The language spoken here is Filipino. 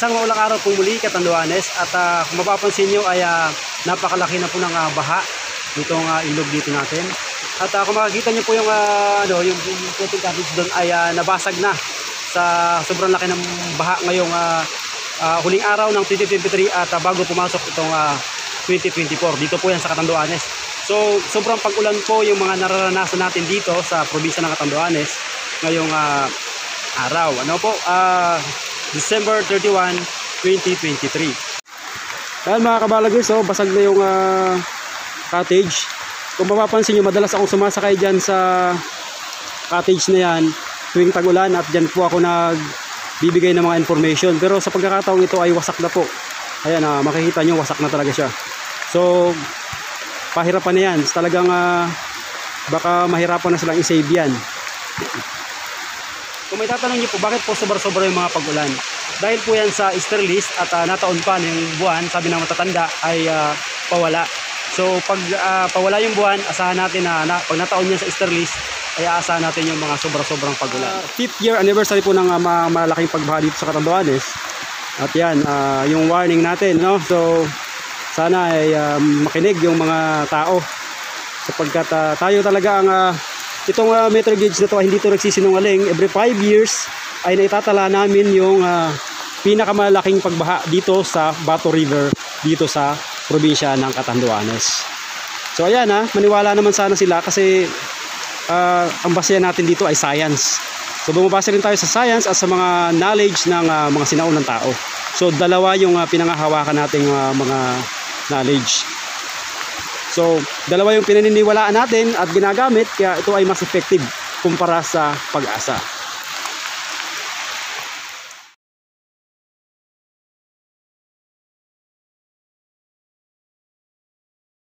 Isang maulang araw po muli, Catanduanes, at kung mapapansin nyo ay napakalaki na po ng baha ditong ilog dito natin. At kung makikita nyo po yung yung puting cottage doon ay nabasag na sa sobrang laki ng baha ngayong huling araw ng 2023 at bago pumasok itong 2024. Dito po yan sa Catanduanes. So sobrang pag-ulan po yung mga nararanasan natin dito sa probinsya ng Catanduanes ngayong araw. Ano po? December 31, 2023. Yan mga kabalagis, so basag na yung cottage. Kung mapapansin nyo, madalas akong sumasakay dyan sa cottage na yan tuwing tag-ulan at dyan po ako nagbibigay ng mga information. Pero sa pagkakataong ito ay wasak na po. Ayan, makikita nyo wasak na talaga siya. So pahirapan na yan. Talagang baka mahirapan na silang i-save yan. Kung may tatanong niyo po, bakit po sobra-sobra yung mga pag-ulan? Dahil po yan sa easterlies at nataon pa yung buwan, sabi ng matatanda, ay pawala. So pag pawala yung buwan, asahan natin na pag nataon yan sa easterlies, ay aasahan natin yung mga sobra-sobrang pag-ulan. 5th year anniversary po ng malaking pagbaha dito sa Catanduanes. At yan, yung warning natin, no? So sana ay makinig yung mga tao. Sapagkat tayo talaga ang itong meter gauge na to ay hindi ito nagsisinungaling. Every 5 years ay naitatala namin yung pinakamalaking pagbaha dito sa Bato River, dito sa probinsya ng Catanduanes. So ayan, maniwala naman sana sila kasi ang basehan natin dito ay science. So bumabase rin tayo sa science at sa mga knowledge ng mga sinaunang tao. So dalawa yung pinangahawakan nating mga knowledge. So, dalawa yung pinaniniwalaan natin at ginagamit, kaya ito ay mas effective kumpara sa Pag-asa.